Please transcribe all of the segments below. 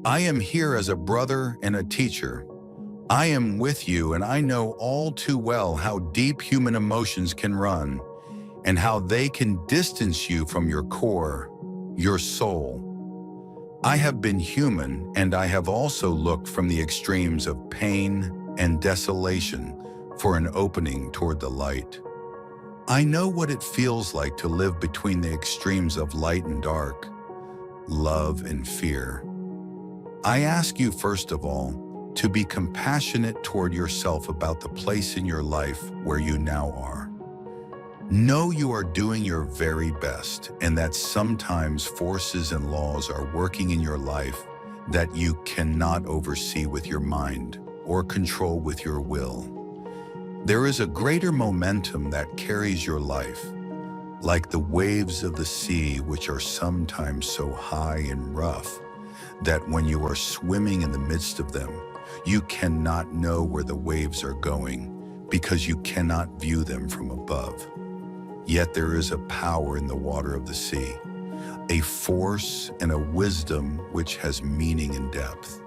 I am here as a brother and a teacher. I am with you, and I know all too well how deep human emotions can run and how they can distance you from your core, your soul. I have been human, and I have also looked from the extremes of pain and desolation for an opening toward the light. I know what it feels like to live between the extremes of light and dark, love and fear. I ask you, first of all, to be compassionate toward yourself about the place in your life where you now are. Know you are doing your very best, and that sometimes forces and laws are working in your life that you cannot oversee with your mind or control with your will. There is a greater momentum that carries your life, like the waves of the sea, which are sometimes so high and rough that when you are swimming in the midst of them, you cannot know where the waves are going because you cannot view them from above. Yet there is a power in the water of the sea, a force and a wisdom which has meaning and depth.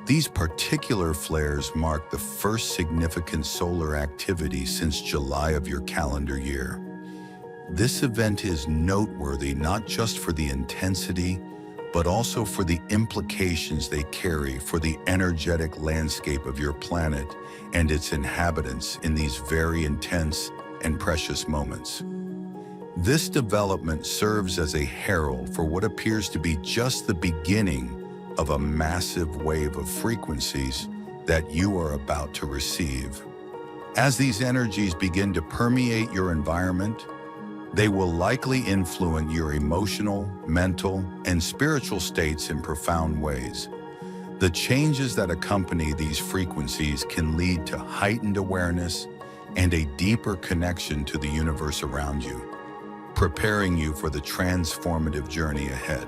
These particular flares mark the first significant solar activity since July of your calendar year. This event is noteworthy not just for the intensity, but also for the implications they carry for the energetic landscape of your planet and its inhabitants in these very intense and precious moments. This development serves as a herald for what appears to be just the beginning of a massive wave of frequencies that you are about to receive. As these energies begin to permeate your environment, they will likely influence your emotional, mental, and spiritual states in profound ways. The changes that accompany these frequencies can lead to heightened awareness and a deeper connection to the universe around you, preparing you for the transformative journey ahead.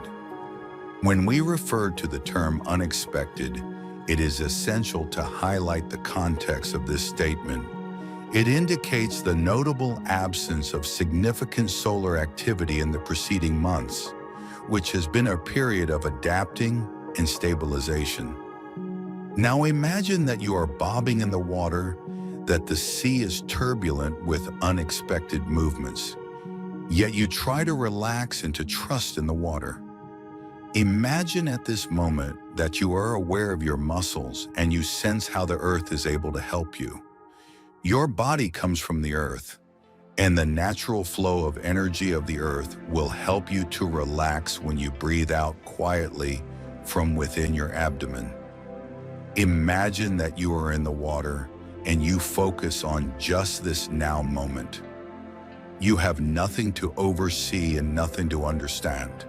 When we refer to the term unexpected, it is essential to highlight the context of this statement. It indicates the notable absence of significant solar activity in the preceding months, which has been a period of adapting and stabilization. Now imagine that you are bobbing in the water, that the sea is turbulent with unexpected movements, yet you try to relax and to trust in the water. Imagine at this moment that you are aware of your muscles and you sense how the earth is able to help you. Your body comes from the earth, and the natural flow of energy of the earth will help you to relax when you breathe out quietly from within your abdomen. Imagine that you are in the water and you focus on just this now moment. You have nothing to oversee and nothing to understand.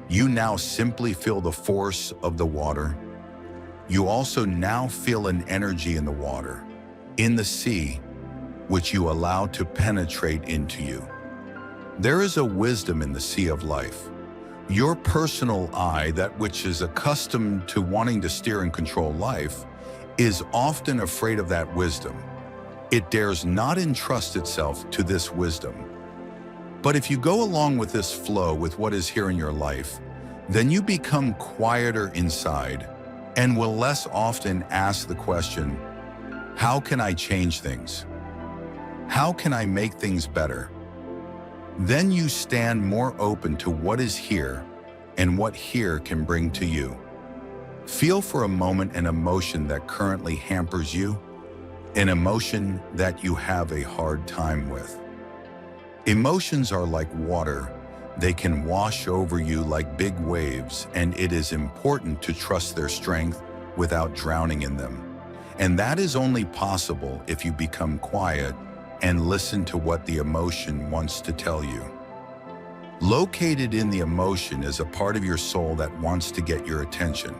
You now simply feel the force of the water. You also now feel an energy in the water, in the sea, which you allow to penetrate into you. There is a wisdom in the sea of life. Your personal I, that which is accustomed to wanting to steer and control life, is often afraid of that wisdom. It dares not entrust itself to this wisdom. But if you go along with this flow with what is here in your life, then you become quieter inside and will less often ask the question, how can I change things? How can I make things better? Then you stand more open to what is here and what here can bring to you. Feel for a moment an emotion that currently hampers you, an emotion that you have a hard time with. Emotions are like water. They can wash over you like big waves, and it is important to trust their strength without drowning in them. And that is only possible if you become quiet and listen to what the emotion wants to tell you. Located in the emotion is a part of your soul that wants to get your attention.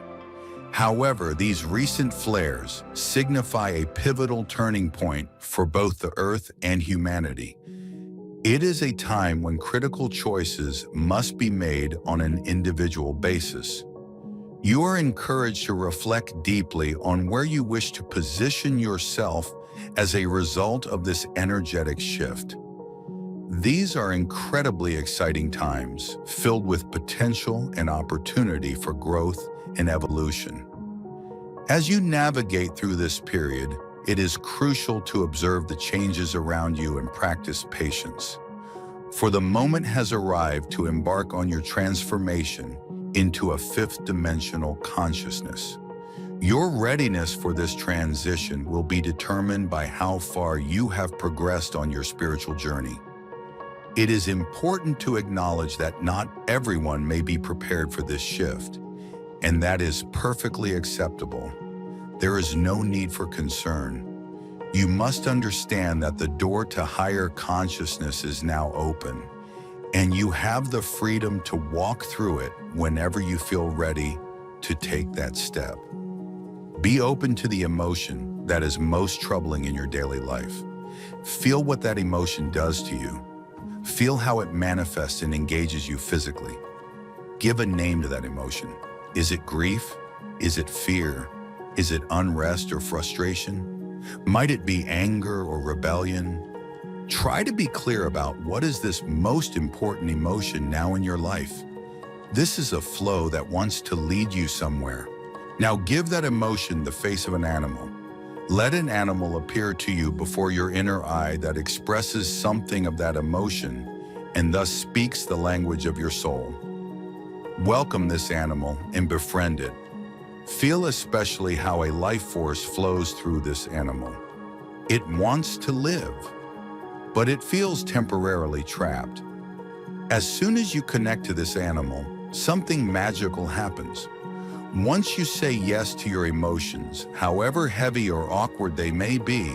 However, these recent flares signify a pivotal turning point for both the earth and humanity. It is a time when critical choices must be made on an individual basis. You are encouraged to reflect deeply on where you wish to position yourself as a result of this energetic shift. These are incredibly exciting times, filled with potential and opportunity for growth and evolution. As you navigate through this period, it is crucial to observe the changes around you and practice patience. For the moment has arrived to embark on your transformation into a fifth-dimensional consciousness. Your readiness for this transition will be determined by how far you have progressed on your spiritual journey. It is important to acknowledge that not everyone may be prepared for this shift, and that is perfectly acceptable. There is no need for concern. You must understand that the door to higher consciousness is now open, and you have the freedom to walk through it whenever you feel ready to take that step. Be open to the emotion that is most troubling in your daily life. Feel what that emotion does to you. Feel how it manifests and engages you physically. Give a name to that emotion. Is it grief? Is it fear? Is it unrest or frustration? Might it be anger or rebellion? Try to be clear about what is this most important emotion now in your life. This is a flow that wants to lead you somewhere. Now give that emotion the face of an animal. Let an animal appear to you before your inner eye that expresses something of that emotion and thus speaks the language of your soul. Welcome this animal and befriend it. Feel especially how a life force flows through this animal. It wants to live, but it feels temporarily trapped. As soon as you connect to this animal, something magical happens. Once you say yes to your emotions, however heavy or awkward they may be,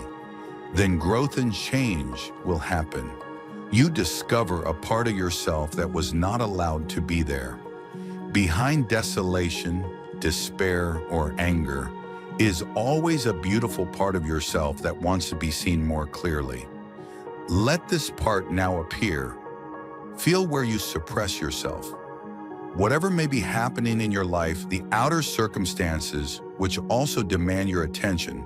then growth and change will happen. You discover a part of yourself that was not allowed to be there. Behind desolation, despair, or anger is always a beautiful part of yourself that wants to be seen more clearly. Let this part now appear. Feel where you suppress yourself. Whatever may be happening in your life, the outer circumstances which also demand your attention,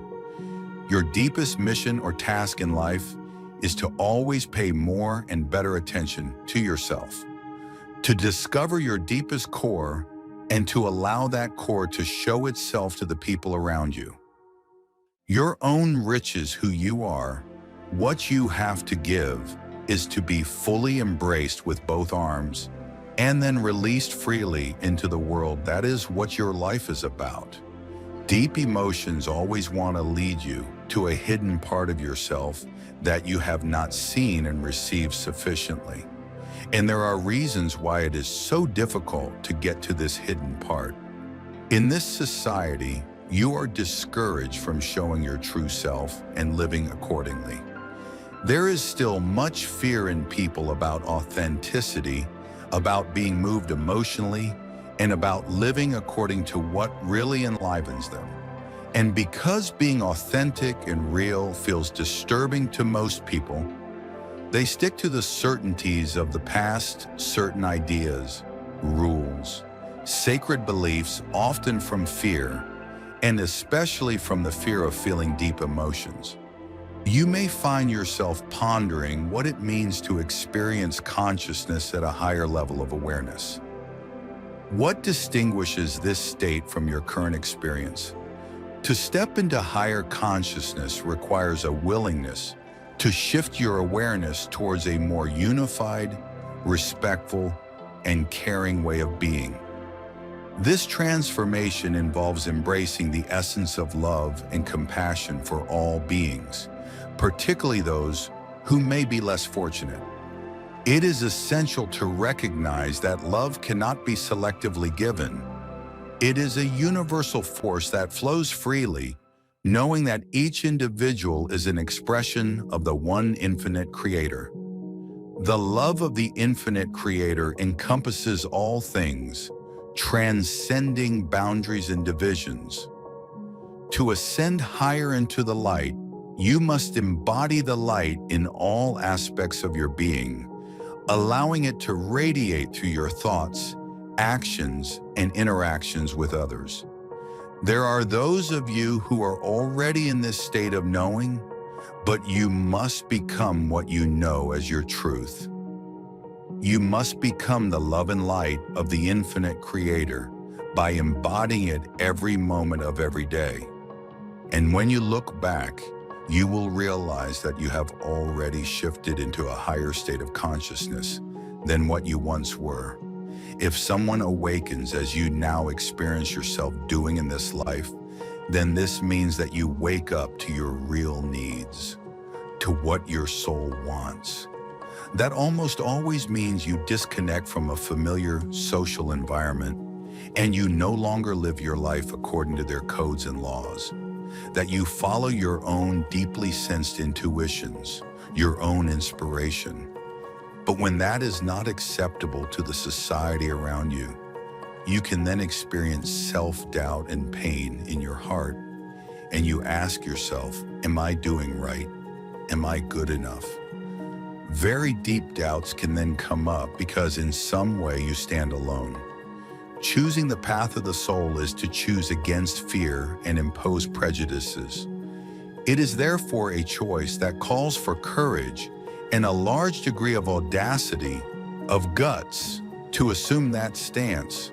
your deepest mission or task in life is to always pay more and better attention to yourself, to discover your deepest core and to allow that core to show itself to the people around you. Your own riches, who you are, what you have to give, is to be fully embraced with both arms and then released freely into the world. That is what your life is about. Deep emotions always want to lead you to a hidden part of yourself that you have not seen and received sufficiently. And there are reasons why it is so difficult to get to this hidden part. In this society, you are discouraged from showing your true self and living accordingly. There is still much fear in people about authenticity, about being moved emotionally, and about living according to what really enlivens them. And because being authentic and real feels disturbing to most people, they stick to the certainties of the past, certain ideas, rules, sacred beliefs, often from fear, and especially from the fear of feeling deep emotions. You may find yourself pondering what it means to experience consciousness at a higher level of awareness. What distinguishes this state from your current experience? To step into higher consciousness requires a willingness to shift your awareness towards a more unified, respectful, and caring way of being. This transformation involves embracing the essence of love and compassion for all beings, particularly those who may be less fortunate. It is essential to recognize that love cannot be selectively given. It is a universal force that flows freely, knowing that each individual is an expression of the one infinite Creator. The love of the infinite Creator encompasses all things, transcending boundaries and divisions. To ascend higher into the light, you must embody the light in all aspects of your being, allowing it to radiate through your thoughts, actions, and interactions with others. There are those of you who are already in this state of knowing, but you must become what you know as your truth. You must become the love and light of the infinite Creator by embodying it every moment of every day. And when you look back, you will realize that you have already shifted into a higher state of consciousness than what you once were. If someone awakens as you now experience yourself doing in this life, then this means that you wake up to your real needs, to what your soul wants. That almost always means you disconnect from a familiar social environment and you no longer live your life according to their codes and laws. That you follow your own deeply sensed intuitions, your own inspiration. But when that is not acceptable to the society around you, you can then experience self-doubt and pain in your heart. And you ask yourself, am I doing right? Am I good enough? Very deep doubts can then come up because in some way you stand alone. Choosing the path of the soul is to choose against fear and impose prejudices. It is therefore a choice that calls for courage and a large degree of audacity, of guts, to assume that stance.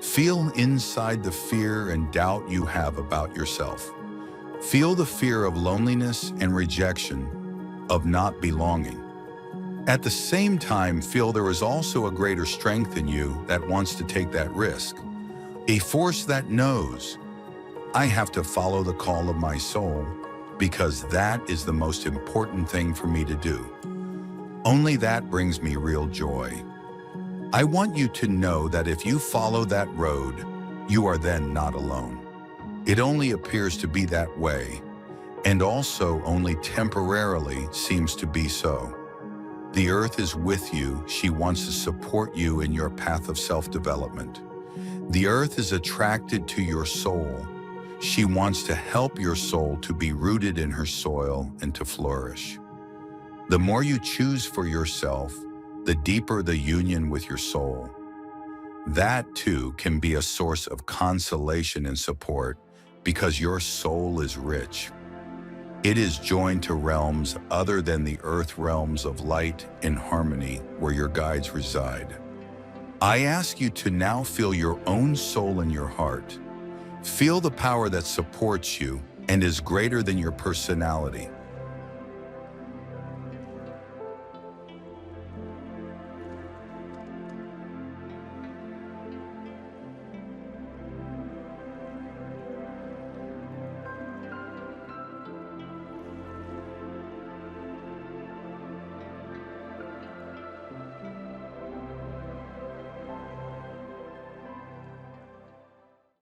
Feel inside the fear and doubt you have about yourself. Feel the fear of loneliness and rejection, of not belonging. At the same time, feel there is also a greater strength in you that wants to take that risk. A force that knows, I have to follow the call of my soul because that is the most important thing for me to do. Only that brings me real joy. I want you to know that if you follow that road, you are then not alone. It only appears to be that way, and also only temporarily seems to be so. The earth is with you. She wants to support you in your path of self-development. The earth is attracted to your soul. She wants to help your soul to be rooted in her soil and to flourish. The more you choose for yourself, the deeper the union with your soul. That too can be a source of consolation and support because your soul is rich. It is joined to realms other than the earth realms of light and harmony where your guides reside. I ask you to now feel your own soul in your heart. Feel the power that supports you and is greater than your personality.